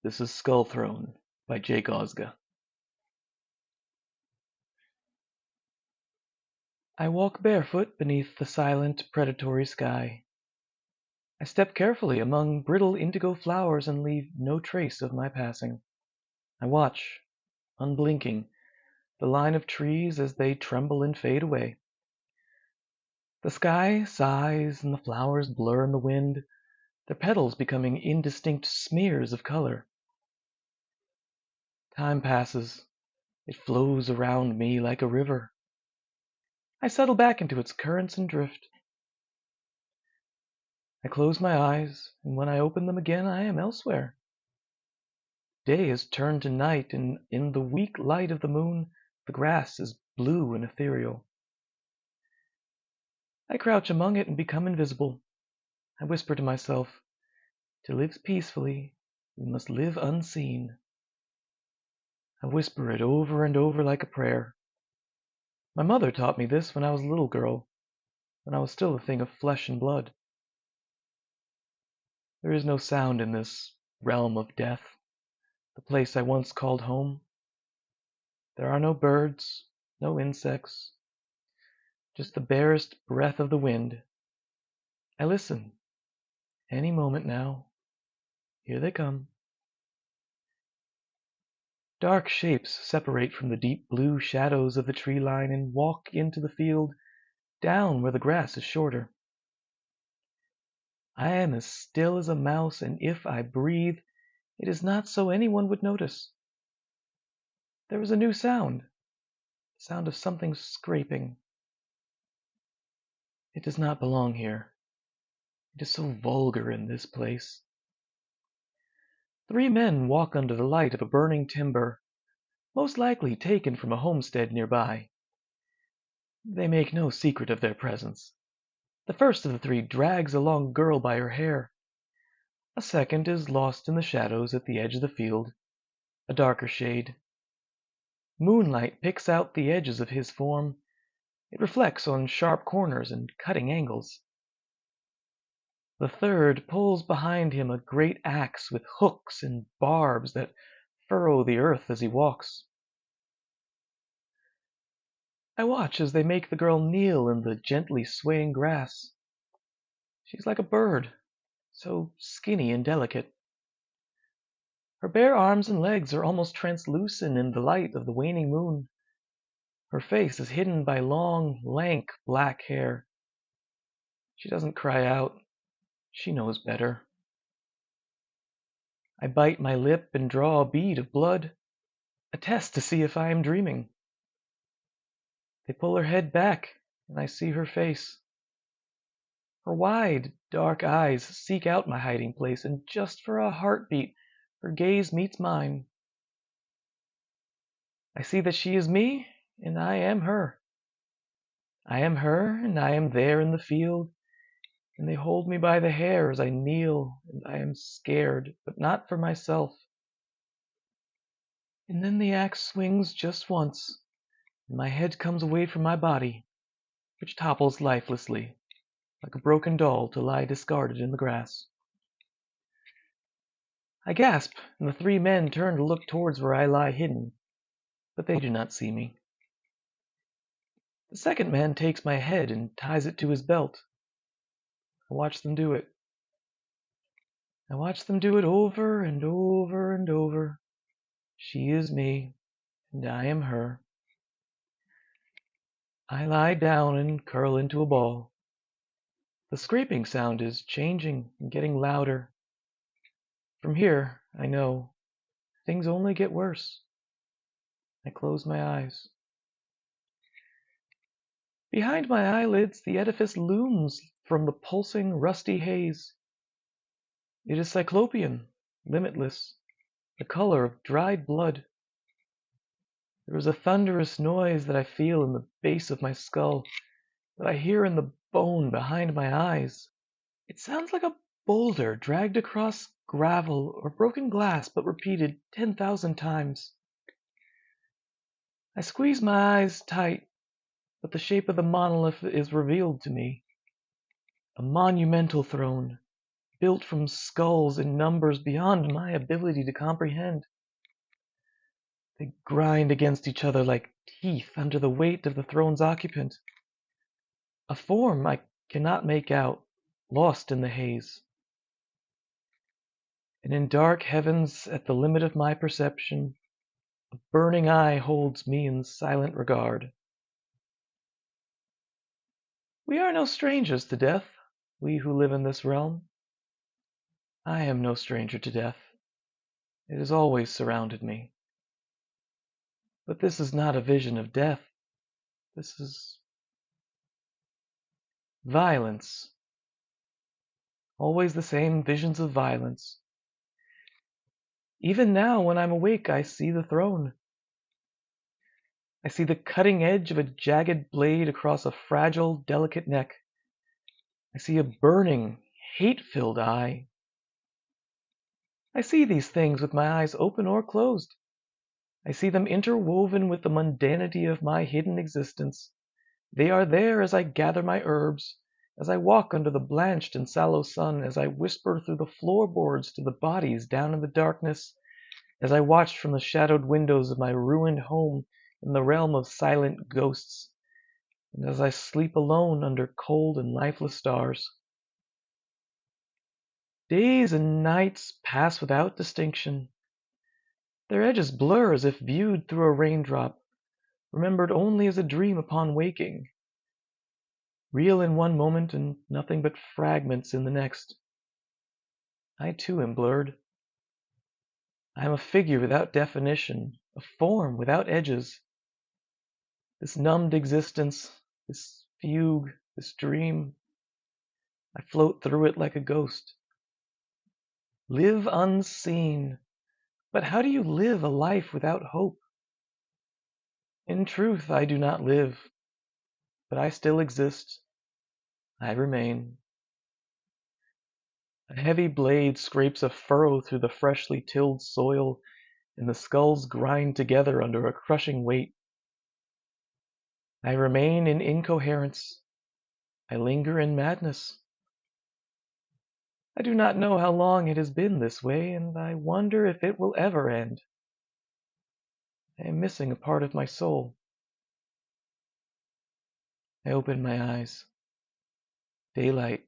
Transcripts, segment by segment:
This is Skull Throne by Ozga. I walk barefoot beneath the silent, predatory sky. I step carefully among brittle indigo flowers and leave no trace of my passing. I watch, unblinking, the line of trees as they tremble and fade away. The sky sighs and the flowers blur in the wind, their petals becoming indistinct smears of color. Time passes. It flows around me like a river. I settle back into its currents and drift. I close my eyes, and when I open them again I am elsewhere. Day has turned to night, and in the weak light of the moon the grass is blue and ethereal. I crouch among it and become invisible. I whisper to myself, to live peacefully, we must live unseen. I whisper it over and over like a prayer. My mother taught me this when I was a little girl, when I was still a thing of flesh and blood. There is no sound in this realm of death, the place I once called home. There are no birds, no insects, just the barest breath of the wind. I listen. Any moment now. Here they come. Dark shapes separate from the deep blue shadows of the tree line and walk into the field, down where the grass is shorter. I am as still as a mouse, and if I breathe, it is not so anyone would notice. There is a new sound, the sound of something scraping. It does not belong here. It is so vulgar in this place. 3 men walk under the light of a burning timber, most likely taken from a homestead nearby. They make no secret of their presence. The first of the 3 drags a long girl by her hair. A second is lost in the shadows at the edge of the field, a darker shade. Moonlight picks out the edges of his form. It reflects on sharp corners and cutting angles. The third pulls behind him a great axe with hooks and barbs that furrow the earth as he walks. I watch as they make the girl kneel in the gently swaying grass. She's like a bird, so skinny and delicate. Her bare arms and legs are almost translucent in the light of the waning moon. Her face is hidden by long, lank black hair. She doesn't cry out. She knows better. I bite my lip and draw a bead of blood, a test to see if I am dreaming. They pull her head back, and I see her face. Her wide, dark eyes seek out my hiding place, and just for a heartbeat, her gaze meets mine. I see that she is me, and I am her. I am her, and I am there in the field, and they hold me by the hair as I kneel, and I am scared, but not for myself. And then the axe swings just once, and my head comes away from my body, which topples lifelessly, like a broken doll to lie discarded in the grass. I gasp, and the 3 men turn to look towards where I lie hidden, but they do not see me. The second man takes my head and ties it to his belt. I watch them do it. I watch them do it over and over and over. She is me, and I am her. I lie down and curl into a ball. The scraping sound is changing and getting louder. From here, I know, things only get worse. I close my eyes. Behind my eyelids, the edifice looms from the pulsing, rusty haze. It is cyclopean, limitless, the color of dried blood. There is a thunderous noise that I feel in the base of my skull, that I hear in the bone behind my eyes. It sounds like a boulder dragged across gravel or broken glass, but repeated 10,000 times. I squeeze my eyes tight, but the shape of the monolith is revealed to me. A monumental throne, built from skulls in numbers beyond my ability to comprehend. They grind against each other like teeth under the weight of the throne's occupant. A form I cannot make out, lost in the haze. And in dark heavens, at the limit of my perception, a burning eye holds me in silent regard. We are no strangers to death, we who live in this realm. I am no stranger to death. It has always surrounded me. But this is not a vision of death. This is violence. Always the same visions of violence. Even now, when I'm awake, I see the throne. I see the cutting edge of a jagged blade across a fragile, delicate neck. I see a burning, hate-filled eye. I see these things with my eyes open or closed. I see them interwoven with the mundanity of my hidden existence. They are there as I gather my herbs, as I walk under the blanched and sallow sun, as I whisper through the floorboards to the bodies down in the darkness, as I watch from the shadowed windows of my ruined home in the realm of silent ghosts, and as I sleep alone under cold and lifeless stars. Days and nights pass without distinction. Their edges blur as if viewed through a raindrop, remembered only as a dream upon waking, real in one moment and nothing but fragments in the next. I too am blurred. I am a figure without definition, a form without edges. This numbed existence, this fugue, this dream, I float through it like a ghost. Live unseen. But how do you live a life without hope? In truth, I do not live, but I still exist. I remain. A heavy blade scrapes a furrow through the freshly tilled soil, and the skulls grind together under a crushing weight. I remain in incoherence. I linger in madness. I do not know how long it has been this way, and I wonder if it will ever end. I am missing a part of my soul. I open my eyes. Daylight.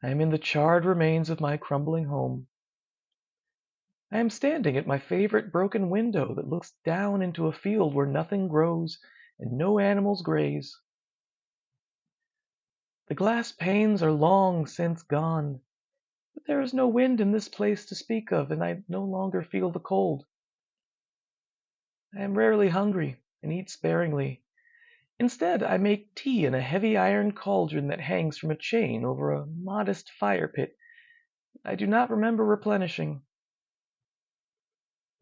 I am in the charred remains of my crumbling home. I am standing at my favorite broken window that looks down into a field where nothing grows and no animals graze. The glass panes are long since gone, but there is no wind in this place to speak of, and I no longer feel the cold. I am rarely hungry and eat sparingly. Instead, I make tea in a heavy iron cauldron that hangs from a chain over a modest fire pit I do not remember replenishing.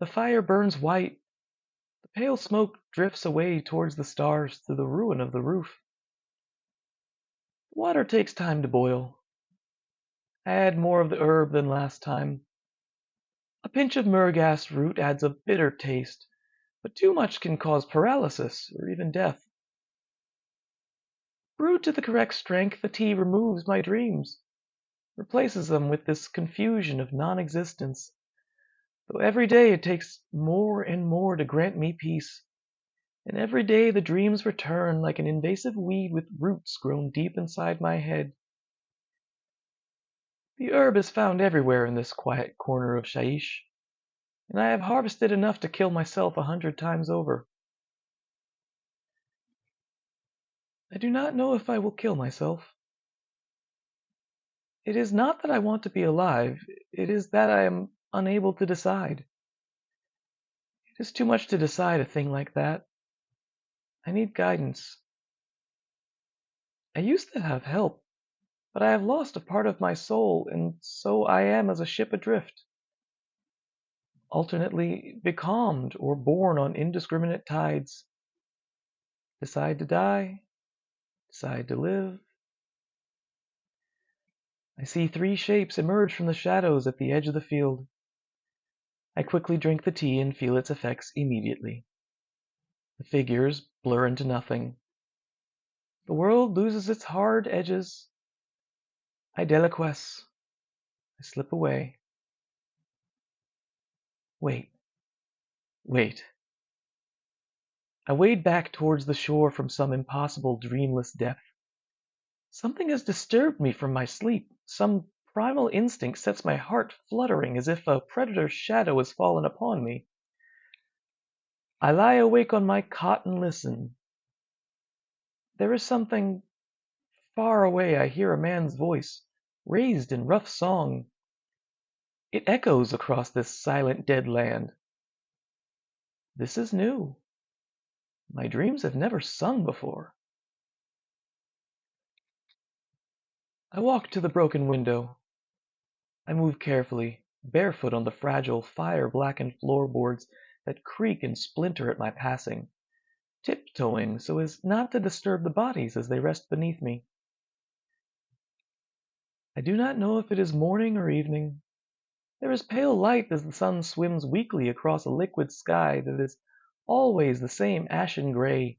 The fire burns white. The pale smoke drifts away towards the stars through the ruin of the roof. The water takes time to boil. I add more of the herb than last time. A pinch of murgas root adds a bitter taste, but too much can cause paralysis or even death. Brewed to the correct strength, the tea removes my dreams, replaces them with this confusion of non-existence, though every day it takes more and more to grant me peace. And every day the dreams return like an invasive weed with roots grown deep inside my head. The herb is found everywhere in this quiet corner of Shaish, and I have harvested enough to kill myself 100 times over. I do not know if I will kill myself. It is not that I want to be alive, it is that I am unable to decide. It is too much to decide a thing like that. I need guidance. I used to have help, but I have lost a part of my soul, and so I am as a ship adrift, alternately becalmed or borne on indiscriminate tides. Decide to die, decide to live. I see 3 shapes emerge from the shadows at the edge of the field. I quickly drink the tea and feel its effects immediately. The figures blur into nothing. The world loses its hard edges. I deliquesce. I slip away. Wait, wait. I wade back towards the shore from some impossible dreamless depth. Something has disturbed me from my sleep. Some primal instinct sets my heart fluttering as if a predator's shadow has fallen upon me. I lie awake on my cot and listen. There is something far away. I hear a man's voice, raised in rough song. It echoes across this silent dead land. This is new. My dreams have never sung before. I walk to the broken window. I move carefully, barefoot on the fragile, fire-blackened floorboards that creak and splinter at my passing, tiptoeing so as not to disturb the bodies as they rest beneath me. I do not know if it is morning or evening. There is pale light as the sun swims weakly across a liquid sky that is always the same ashen gray,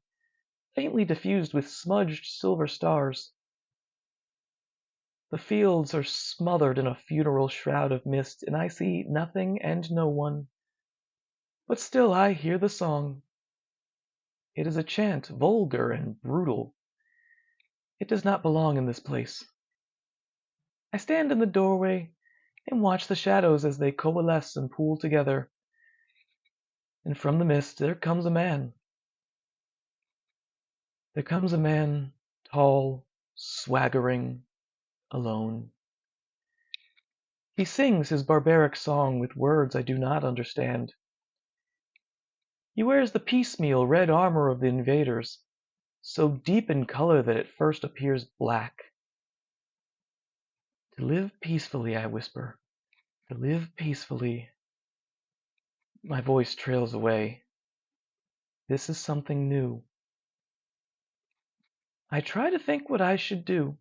faintly diffused with smudged silver stars. The fields are smothered in a funeral shroud of mist, and I see nothing and no one. But still I hear the song. It is a chant, vulgar and brutal. It does not belong in this place. I stand in the doorway and watch the shadows as they coalesce and pool together. And from the mist there comes a man. There comes a man, tall, swaggering, alone. He sings his barbaric song with words I do not understand. He wears the piecemeal red armor of the invaders, so deep in color that it first appears black. To live peacefully, I whisper. To live peacefully. My voice trails away. This is something new. I try to think what I should do.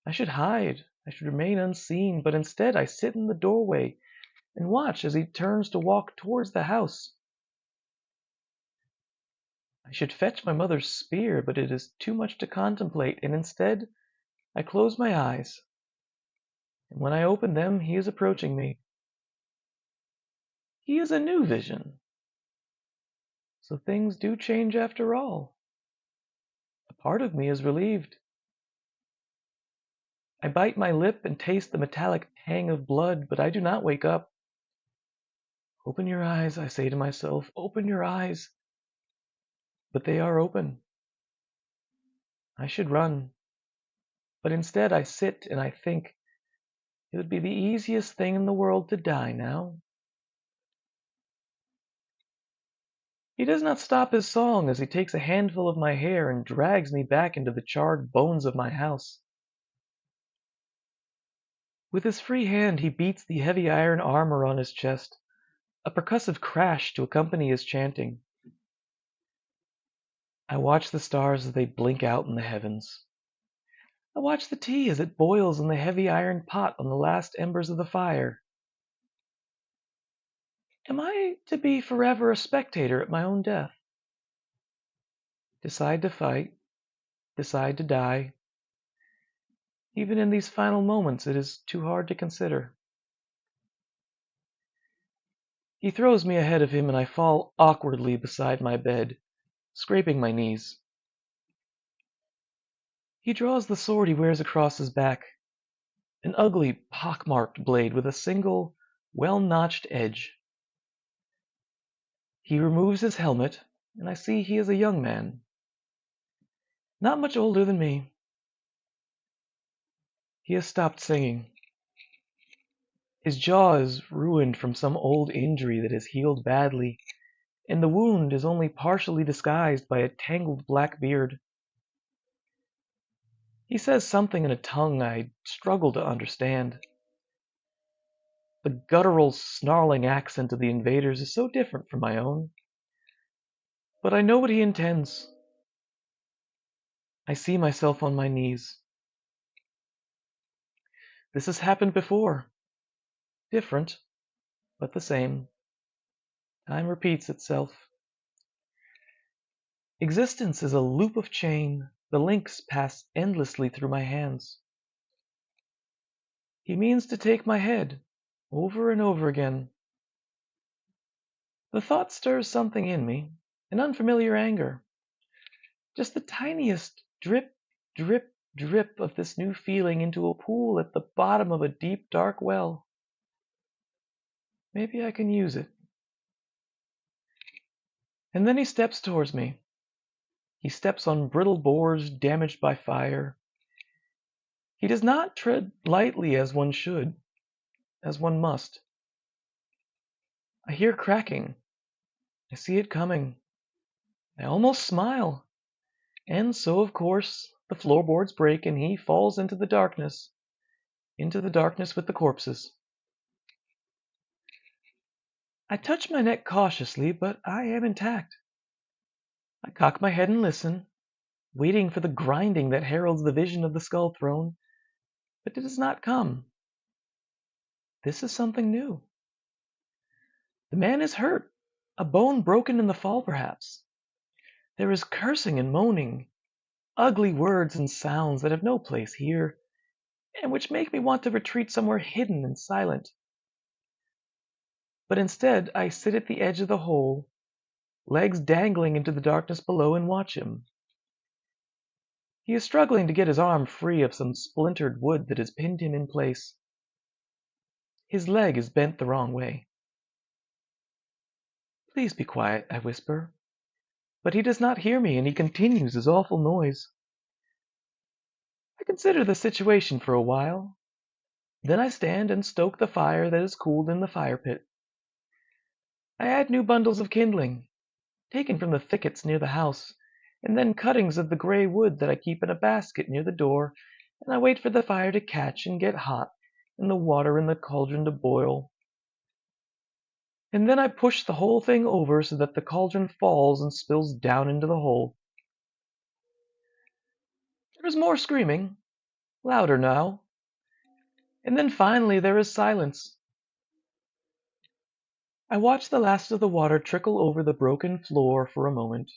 I should hide. I should remain unseen, but instead I sit in the doorway and watch as he turns to walk towards the house. I should fetch my mother's spear, but it is too much to contemplate, and instead I close my eyes. And when I open them, he is approaching me. He is a new vision. So things do change after all. A part of me is relieved. I bite my lip and taste the metallic tang of blood, but I do not wake up. Open your eyes, I say to myself, open your eyes. But they are open. I should run. But instead I sit and I think it would be the easiest thing in the world to die now. He does not stop his song as he takes a handful of my hair and drags me back into the charred bones of my house. With his free hand he beats the heavy iron armor on his chest, a percussive crash to accompany his chanting. I watch the stars as they blink out in the heavens. I watch the tea as it boils in the heavy iron pot on the last embers of the fire. Am I to be forever a spectator at my own death? Decide to fight, decide to die. Even in these final moments, it is too hard to consider. He throws me ahead of him, and I fall awkwardly beside my bed, scraping my knees. He draws the sword he wears across his back, an ugly, pockmarked blade with a single, well-notched edge. He removes his helmet, and I see he is a young man, not much older than me. He has stopped singing. His jaw is ruined from some old injury that has healed badly, and the wound is only partially disguised by a tangled black beard. He says something in a tongue I struggle to understand. The guttural, snarling accent of the invaders is so different from my own. But I know what he intends. I see myself on my knees. This has happened before. Different, but the same. Time repeats itself. Existence is a loop of chain. The links pass endlessly through my hands. He means to take my head, over and over again. The thought stirs something in me, an unfamiliar anger. Just the tiniest drip, drip, drip of this new feeling into a pool at the bottom of a deep, dark well. Maybe I can use it. And then he steps towards me. He steps on brittle boards damaged by fire. He does not tread lightly as one should, as one must. I hear cracking. I see it coming. I almost smile. And so, of course, the floorboards break and he falls into the darkness with the corpses. I touch my neck cautiously, but I am intact. I cock my head and listen, waiting for the grinding that heralds the vision of the skull throne, but it does not come. This is something new. The man is hurt, a bone broken in the fall perhaps. There is cursing and moaning, ugly words and sounds that have no place here, and which make me want to retreat somewhere hidden and silent. But instead I sit at the edge of the hole, legs dangling into the darkness below, and watch him. He is struggling to get his arm free of some splintered wood that has pinned him in place. His leg is bent the wrong way. Please be quiet, I whisper. But he does not hear me, and he continues his awful noise. I consider the situation for a while. Then I stand and stoke the fire that has cooled in the fire pit. I add new bundles of kindling, taken from the thickets near the house, and then cuttings of the gray wood that I keep in a basket near the door, and I wait for the fire to catch and get hot, and the water in the cauldron to boil. And then I push the whole thing over so that the cauldron falls and spills down into the hole. There is more screaming, louder now, and then finally there is silence. I watch the last of the water trickle over the broken floor for a moment.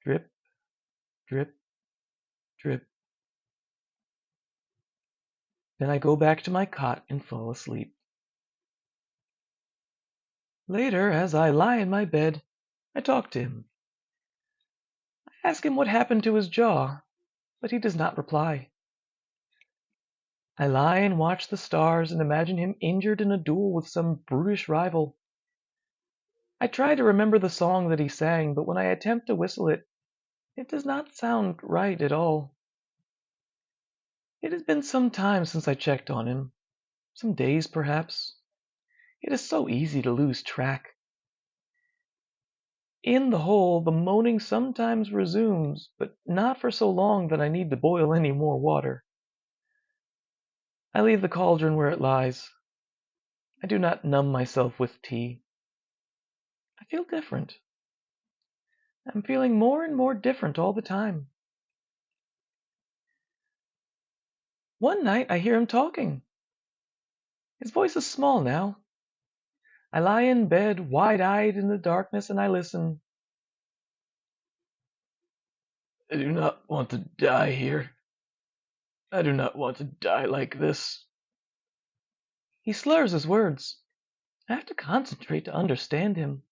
Drip, drip, drip. Then I go back to my cot and fall asleep. Later, as I lie in my bed, I talk to him. I ask him what happened to his jaw, but he does not reply. I lie and watch the stars and imagine him injured in a duel with some brutish rival. I try to remember the song that he sang, but when I attempt to whistle it, it does not sound right at all. It has been some time since I checked on him, some days perhaps. It is so easy to lose track. In the hole, the moaning sometimes resumes, but not for so long that I need to boil any more water. I leave the cauldron where it lies. I do not numb myself with tea. I feel different. I'm feeling more and more different all the time. One night I hear him talking. His voice is small now. I lie in bed, wide-eyed in the darkness, and I listen. I do not want to die here. I do not want to die like this. He slurs his words. I have to concentrate to understand him.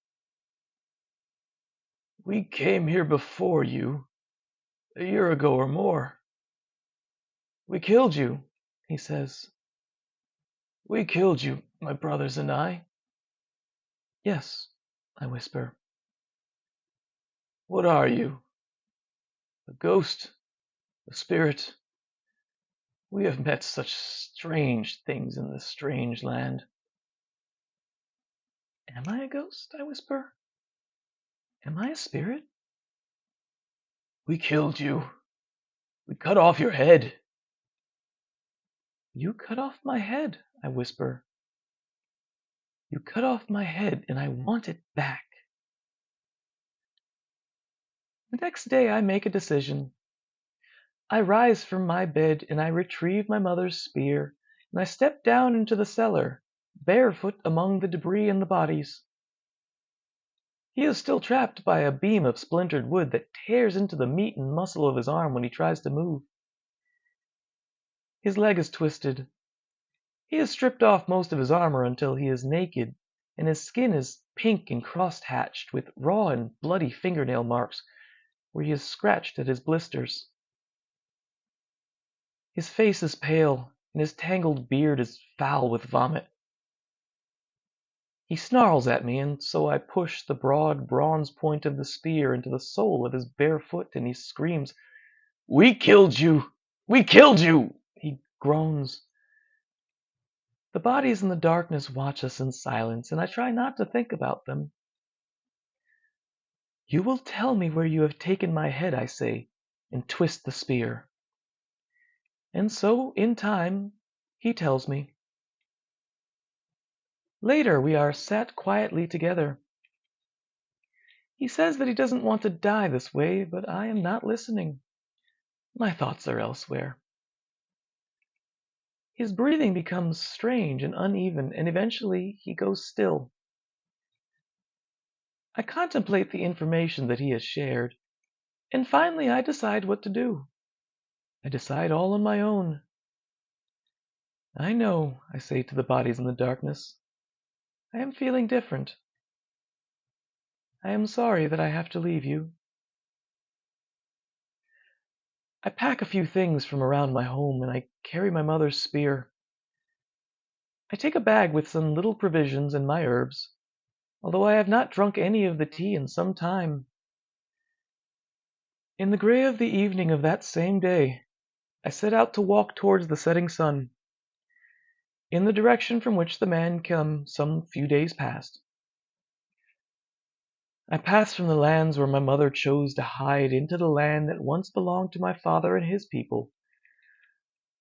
We came here before you, a year ago or more. We killed you, he says. We killed you, my brothers and I. Yes, I whisper. What are you? A ghost? A spirit? We have met such strange things in this strange land. Am I a ghost? I whisper. Am I a spirit? We killed you. We cut off your head. You cut off my head, I whisper. You cut off my head, and I want it back. The next day I make a decision. I rise from my bed, and I retrieve my mother's spear, and I step down into the cellar, barefoot among the debris and the bodies. He is still trapped by a beam of splintered wood that tears into the meat and muscle of his arm when he tries to move. His leg is twisted. He has stripped off most of his armor until he is naked, and his skin is pink and cross-hatched, with raw and bloody fingernail marks where he has scratched at his blisters. His face is pale, and his tangled beard is foul with vomit. He snarls at me, and so I push the broad bronze point of the spear into the sole of his bare foot, and he screams, "We killed you! We killed you!" He groans. The bodies in the darkness watch us in silence, and I try not to think about them. "You will tell me where you have taken my head," I say, and twist the spear. And so, in time, he tells me. Later we are sat quietly together. He says that he doesn't want to die this way, but I am not listening. My thoughts are elsewhere. His breathing becomes strange and uneven, and eventually he goes still. I contemplate the information that he has shared, and finally I decide what to do. I decide all on my own. "I know," I say to the bodies in the darkness. "I am feeling different. I am sorry that I have to leave you." I pack a few things from around my home, and I carry my mother's spear. I take a bag with some little provisions and my herbs, although I have not drunk any of the tea in some time. In the gray of the evening of that same day, I set out to walk towards the setting sun, in the direction from which the man came some few days past. I pass from the lands where my mother chose to hide into the land that once belonged to my father and his people.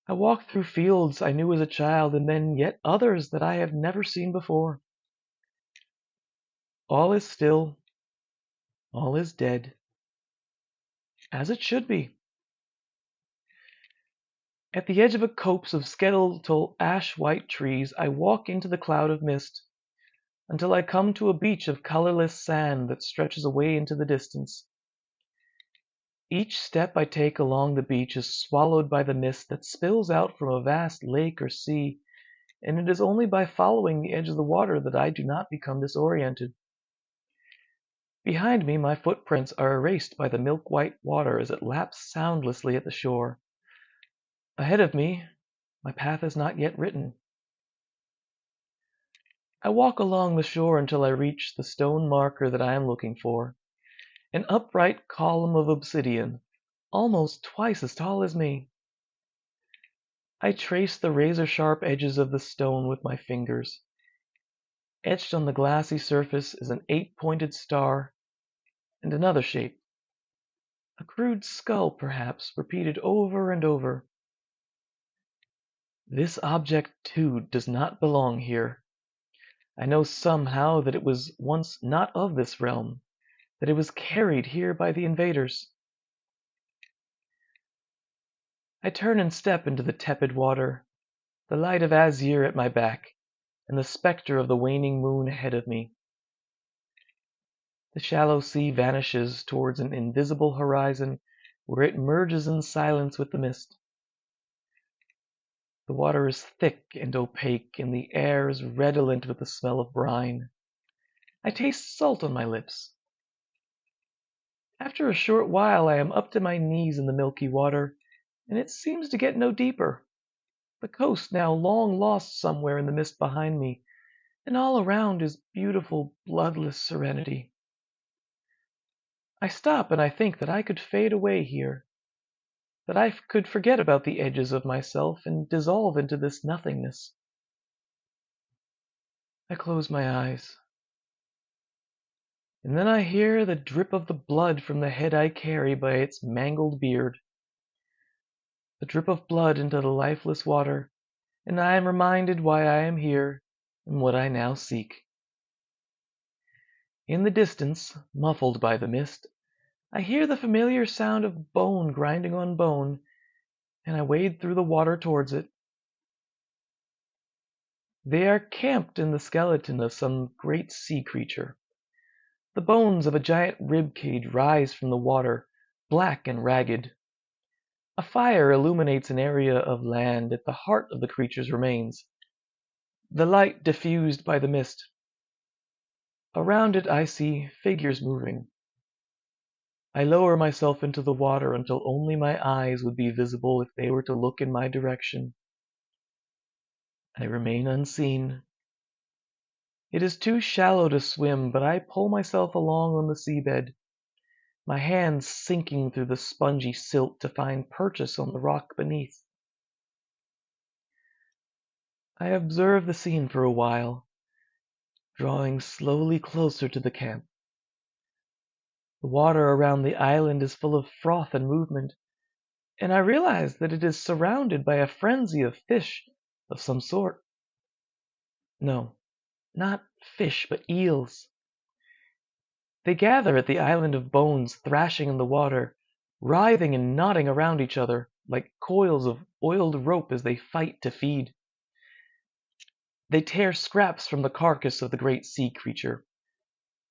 I walk through fields I knew as a child, and then yet others that I have never seen before. All is still, all is dead, as it should be. At the edge of a copse of skeletal ash-white trees I walk into the cloud of mist, until I come to a beach of colorless sand that stretches away into the distance. Each step I take along the beach is swallowed by the mist that spills out from a vast lake or sea, and it is only by following the edge of the water that I do not become disoriented. Behind me my footprints are erased by the milk-white water as it laps soundlessly at the shore. Ahead of me, my path is not yet written. I walk along the shore until I reach the stone marker that I am looking for, an upright column of obsidian, almost twice as tall as me. I trace the razor-sharp edges of the stone with my fingers. Etched on the glassy surface is an 8-pointed star and another shape. A crude skull, perhaps, repeated over and over. This object, too, does not belong here. I know somehow that it was once not of this realm, that it was carried here by the invaders. I turn and step into the tepid water, the light of azure at my back, and the spectre of the waning moon ahead of me. The shallow sea vanishes towards an invisible horizon where it merges in silence with the mist. The water is thick and opaque, and the air is redolent with the smell of brine. I taste salt on my lips. After a short while I am up to my knees in the milky water, and it seems to get no deeper. The coast now long lost somewhere in the mist behind me, and all around is beautiful, bloodless serenity. I stop and I think that I could fade away here, that I could forget about the edges of myself and dissolve into this nothingness. I close my eyes. And then I hear the drip of the blood from the head I carry by its mangled beard. The drip of blood into the lifeless water, and I am reminded why I am here and what I now seek. In the distance, muffled by the mist, I hear the familiar sound of bone grinding on bone, and I wade through the water towards it. They are camped in the skeleton of some great sea creature. The bones of a giant rib cage rise from the water, black and ragged. A fire illuminates an area of land at the heart of the creature's remains, the light diffused by the mist. Around it I see figures moving. I lower myself into the water until only my eyes would be visible if they were to look in my direction. I remain unseen. It is too shallow to swim, but I pull myself along on the seabed, my hands sinking through the spongy silt to find purchase on the rock beneath. I observe the scene for a while, drawing slowly closer to the camp. The water around the island is full of froth and movement, and I realize that it is surrounded by a frenzy of fish of some sort. No, not fish, but eels. They gather at the island of bones, thrashing in the water, writhing and knotting around each other like coils of oiled rope as they fight to feed. They tear scraps from the carcass of the great sea creature,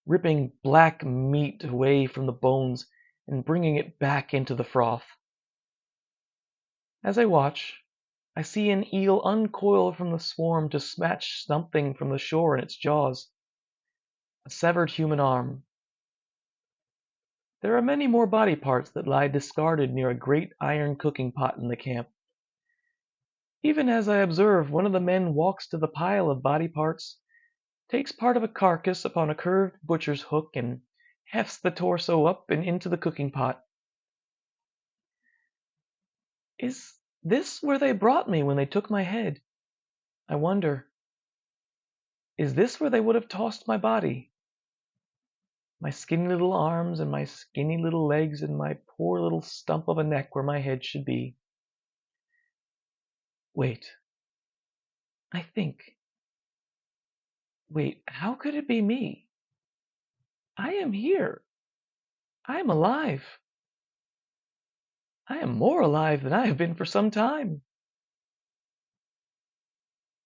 ripping black meat away from the bones and bringing it back into the froth. As I watch, I see an eel uncoil from the swarm to snatch something from the shore in its jaws. A severed human arm. There are many more body parts that lie discarded near a great iron cooking pot in the camp. Even as I observe, one of the men walks to the pile of body parts, takes part of a carcass upon a curved butcher's hook, and hefts the torso up and into the cooking pot. Is this where they brought me when they took my head? I wonder. Is this where they would have tossed my body? My skinny little arms and my skinny little legs and my poor little stump of a neck where my head should be. Wait. I think. Wait, how could it be me? I am here. I am alive. I am more alive than I have been for some time.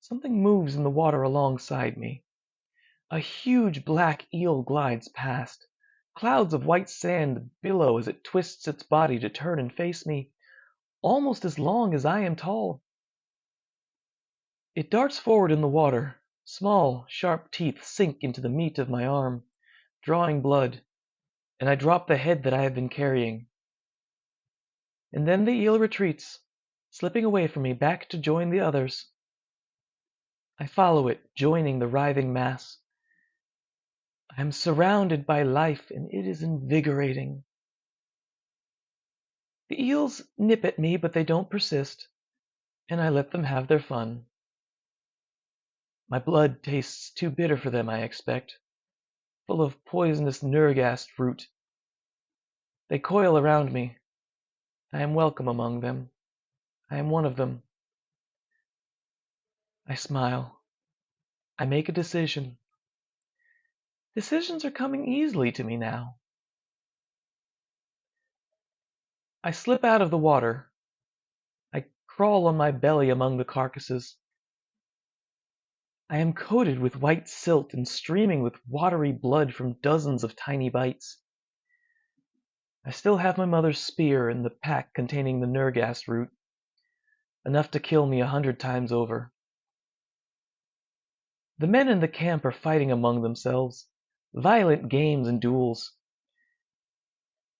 Something moves in the water alongside me. A huge black eel glides past. Clouds of white sand billow as it twists its body to turn and face me, almost as long as I am tall. It darts forward in the water. Small, sharp teeth sink into the meat of my arm, drawing blood, and I drop the head that I have been carrying. And then the eel retreats, slipping away from me back to join the others. I follow it, joining the writhing mass. I am surrounded by life, and it is invigorating. The eels nip at me, but they don't persist, and I let them have their fun. My blood tastes too bitter for them, I expect, full of poisonous nergast root. They coil around me. I am welcome among them. I am one of them. I smile. I make a decision. Decisions are coming easily to me now. I slip out of the water. I crawl on my belly among the carcasses. I am coated with white silt and streaming with watery blood from dozens of tiny bites. I still have my mother's spear and the pack containing the nergast root, enough to kill me 100 times over. The men in the camp are fighting among themselves, violent games and duels.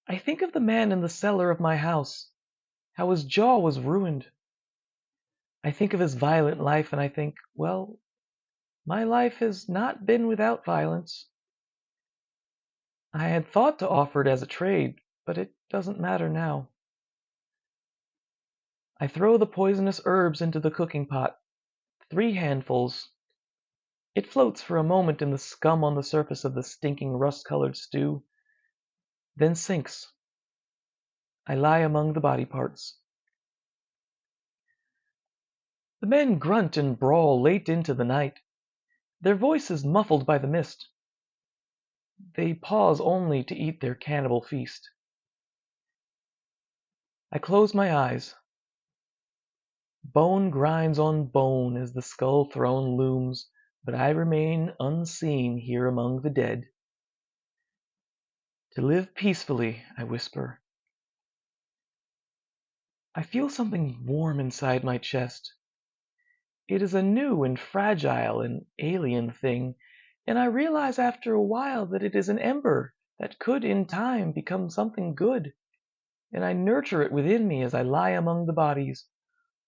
I think of the man in the cellar of my house, how his jaw was ruined. I think of his violent life, and I think, well, my life has not been without violence. I had thought to offer it as a trade, but it doesn't matter now. I throw the poisonous herbs into the cooking pot, 3 handfuls. It floats for a moment in the scum on the surface of the stinking rust-colored stew, then sinks. I lie among the body parts. The men grunt and brawl late into the night, their voices muffled by the mist. They pause only to eat their cannibal feast. I close my eyes. Bone grinds on bone as the skull throne looms, but I remain unseen here among the dead. To live peacefully, I whisper. I feel something warm inside my chest. It is a new and fragile and alien thing, and I realize after a while that it is an ember that could in time become something good, and I nurture it within me as I lie among the bodies,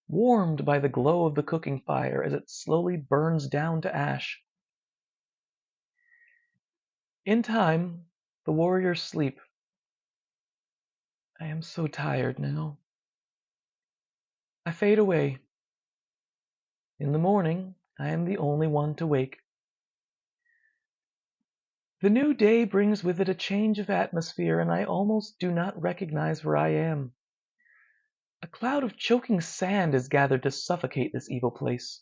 warmed by the glow of the cooking fire as it slowly burns down to ash. In time, the warriors sleep. I am so tired now. I fade away. In the morning, I am the only one to wake. The new day brings with it a change of atmosphere, and I almost do not recognize where I am. A cloud of choking sand is gathered to suffocate this evil place.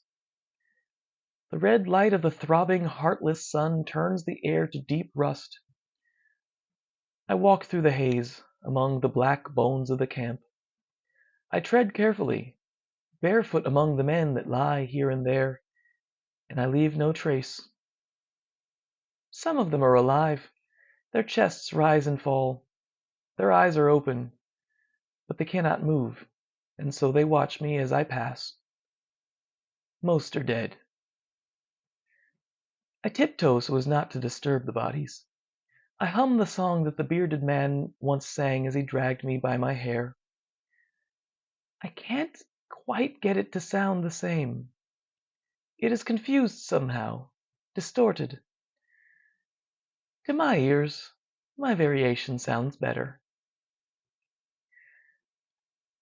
The red light of the throbbing, heartless sun turns the air to deep rust. I walk through the haze, among the black bones of the camp. I tread carefully, barefoot among the men that lie here and there, and I leave no trace. Some of them are alive. Their chests rise and fall. Their eyes are open, but they cannot move, and so they watch me as I pass. Most are dead. I tiptoe so as not to disturb the bodies. I hum the song that the bearded man once sang as he dragged me by my hair. I can't quite get it to sound the same. It is confused somehow, distorted. To my ears, my variation sounds better.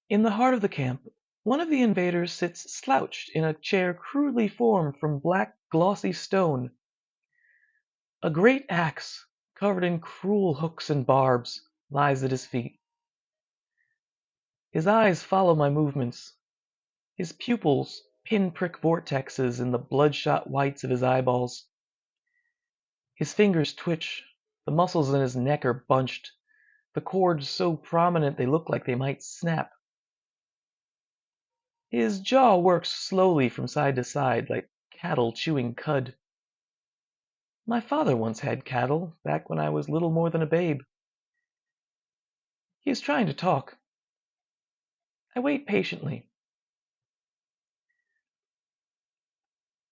In the heart of the camp, one of the invaders sits slouched in a chair crudely formed from black, glossy stone. A great axe, covered in cruel hooks and barbs, lies at his feet. His eyes follow my movements. His pupils pin-prick vortexes in the bloodshot whites of his eyeballs. His fingers twitch, the muscles in his neck are bunched, the cords so prominent they look like they might snap. His jaw works slowly from side to side, like cattle chewing cud. My father once had cattle, back when I was little more than a babe. He is trying to talk. I wait patiently.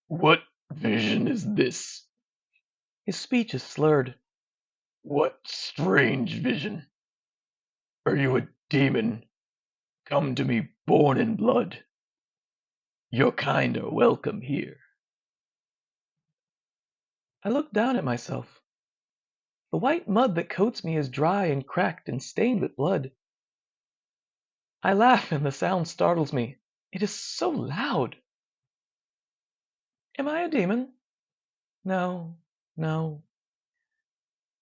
What vision is this? His speech is slurred. What strange vision? Are you a demon, come to me born in blood? Your kind are welcome here. I look down at myself. The white mud that coats me is dry and cracked and stained with blood. I laugh and the sound startles me. It is so loud. Am I a demon? No, no.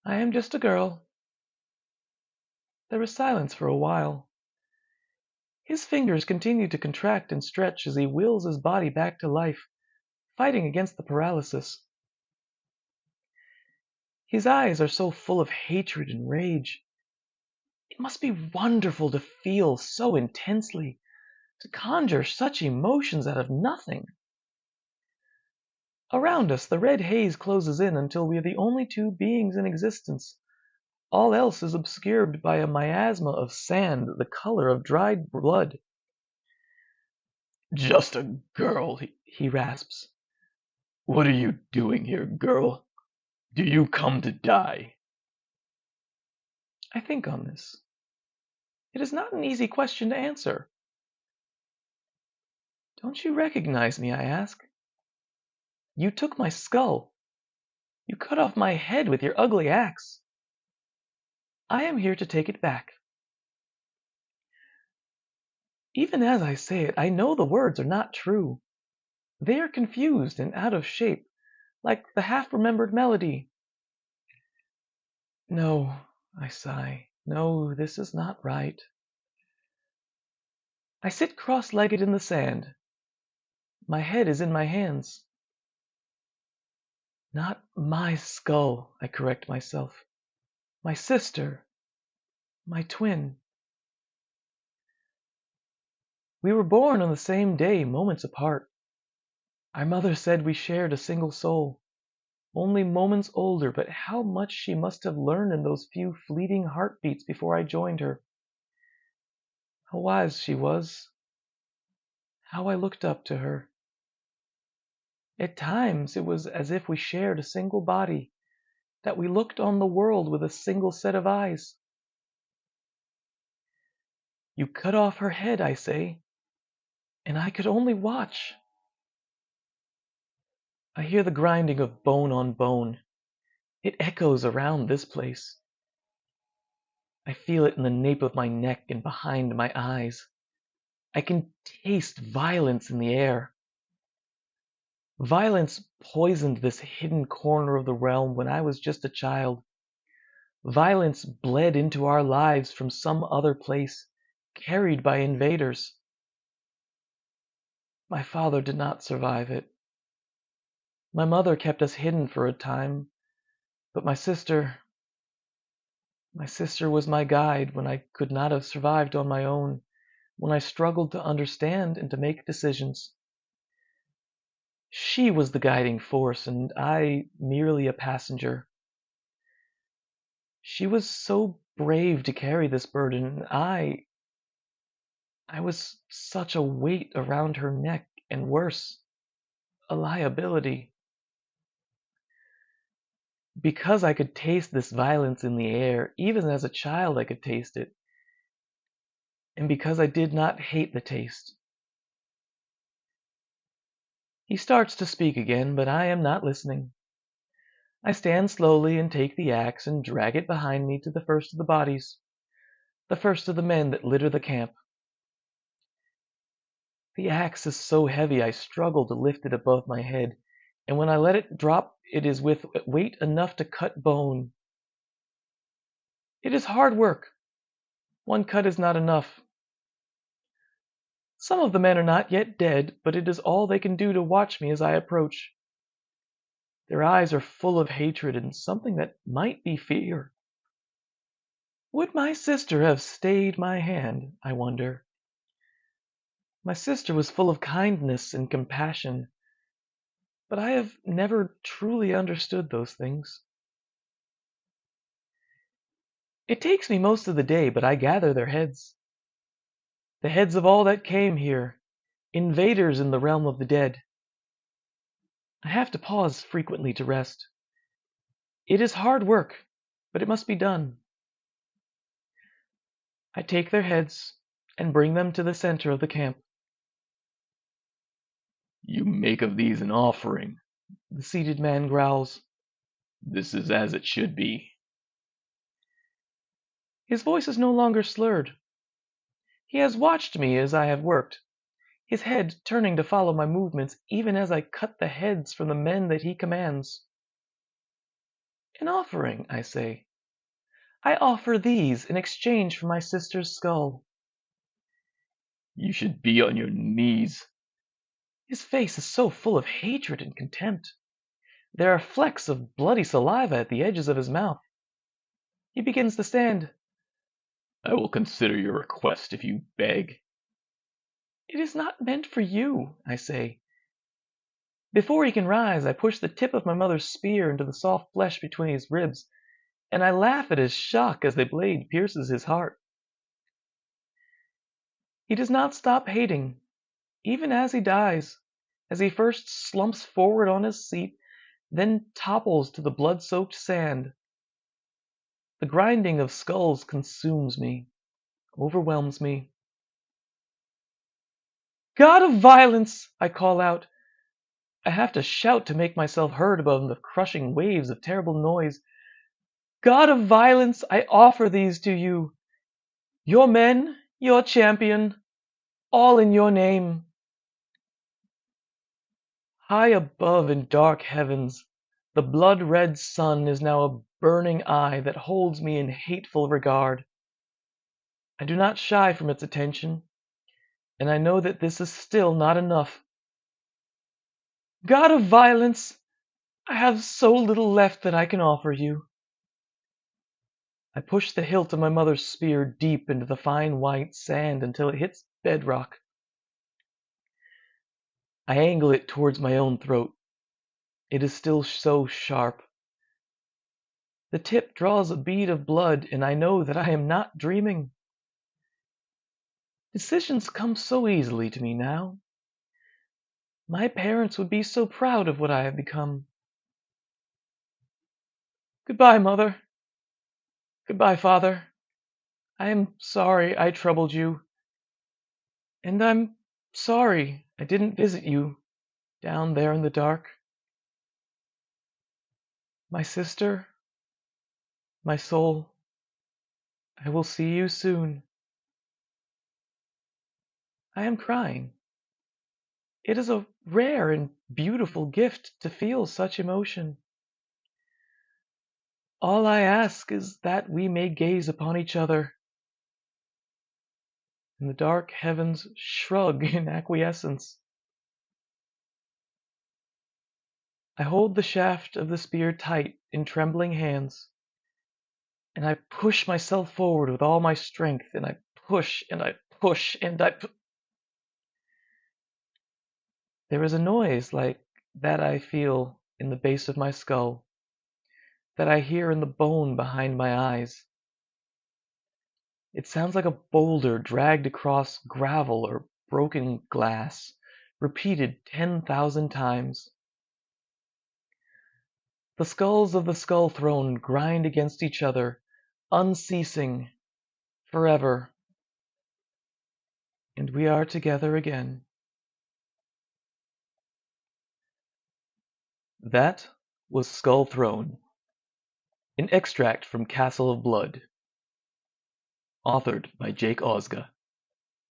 I am just a girl. There is silence for a while. His fingers continue to contract and stretch as he wills his body back to life, fighting against the paralysis. His eyes are so full of hatred and rage. It must be wonderful to feel so intensely, to conjure such emotions out of nothing. Around us, the red haze closes in until we are the only two beings in existence. All else is obscured by a miasma of sand, the color of dried blood. Just a girl, He rasps. What are you doing here, girl? Do you come to die? I think on this. It is not an easy question to answer. Don't you recognize me, I ask? You took my skull. You cut off my head with your ugly axe. I am here to take it back. Even as I say it, I know the words are not true. They are confused and out of shape, like the half-remembered melody. No, I sigh. No, this is not right. I sit cross-legged in the sand. My head is in my hands. Not my skull, I correct myself. My sister. My twin. We were born on the same day, moments apart. Our mother said we shared a single soul, only moments older, but how much she must have learned in those few fleeting heartbeats before I joined her. How wise she was. How I looked up to her. At times it was as if we shared a single body, that we looked on the world with a single set of eyes. You cut off her head, I say, and I could only watch. I hear the grinding of bone on bone. It echoes around this place. I feel it in the nape of my neck and behind my eyes. I can taste violence in the air. Violence poisoned this hidden corner of the realm when I was just a child. Violence bled into our lives from some other place, carried by invaders. My father did not survive it. My mother kept us hidden for a time, but my sister was my guide when I could not have survived on my own, when I struggled to understand and to make decisions. She was the guiding force, and I merely a passenger. She was so brave to carry this burden, and I was such a weight around her neck, and worse, a liability. Because I could taste this violence in the air, even as a child I could taste it, and because I did not hate the taste. He starts to speak again, but I am not listening. I stand slowly and take the axe and drag it behind me to the first of the bodies, the first of the men that litter the camp. The axe is so heavy I struggle to lift it above my head, and when I let it drop it is with weight enough to cut bone. It is hard work. One cut is not enough. Some of the men are not yet dead, but it is all they can do to watch me as I approach. Their eyes are full of hatred and something that might be fear. Would my sister have stayed my hand, I wonder? My sister was full of kindness and compassion, but I have never truly understood those things. It takes me most of the day, but I gather their heads. The heads of all that came here, invaders in the realm of the dead. I have to pause frequently to rest. It is hard work, but it must be done. I take their heads and bring them to the center of the camp. You make of these an offering. The seated man growls. This is as it should be. His voice is no longer slurred. He has watched me as I have worked, his head turning to follow my movements even as I cut the heads from the men that he commands. An offering, I say. I offer these in exchange for my sister's skull. You should be on your knees. His face is so full of hatred and contempt. There are flecks of bloody saliva at the edges of his mouth. He begins to stand. I will consider your request if you beg. It is not meant for you, I say. Before he can rise, I push the tip of my mother's spear into the soft flesh between his ribs, and I laugh at his shock as the blade pierces his heart. He does not stop hating, even as he dies, as he first slumps forward on his seat, then topples to the blood-soaked sand. The grinding of skulls consumes me, overwhelms me. God of violence! I call out. I have to shout to make myself heard above the crushing waves of terrible noise. God of violence, I offer these to you. Your men, your champion, all in your name. High above in dark heavens, the blood-red sun is now a burning eye that holds me in hateful regard. I do not shy from its attention, and I know that this is still not enough. God of violence, I have so little left that I can offer you. I push the hilt of my mother's spear deep into the fine white sand until it hits bedrock. I angle it towards my own throat. It is still so sharp. The tip draws a bead of blood, and I know that I am not dreaming. Decisions come so easily to me now. My parents would be so proud of what I have become. Goodbye, Mother. Goodbye, Father. I am sorry I troubled you, and I'm sorry I didn't visit you down there in the dark. My sister, my soul, I will see you soon. I am crying. It is a rare and beautiful gift to feel such emotion. All I ask is that we may gaze upon each other, and the dark heavens shrug in acquiescence. I hold the shaft of the spear tight in trembling hands, and I push myself forward with all my strength, and I push and I push and there is a noise like that I feel in the base of my skull, that I hear in the bone behind my eyes. It sounds like a boulder dragged across gravel or broken glass, repeated 10,000 times. The skulls of the skull throne grind against each other, unceasing, forever, and we are together again. That was Skull Throne, an extract from Castle of Blood, authored by Jake Ozga.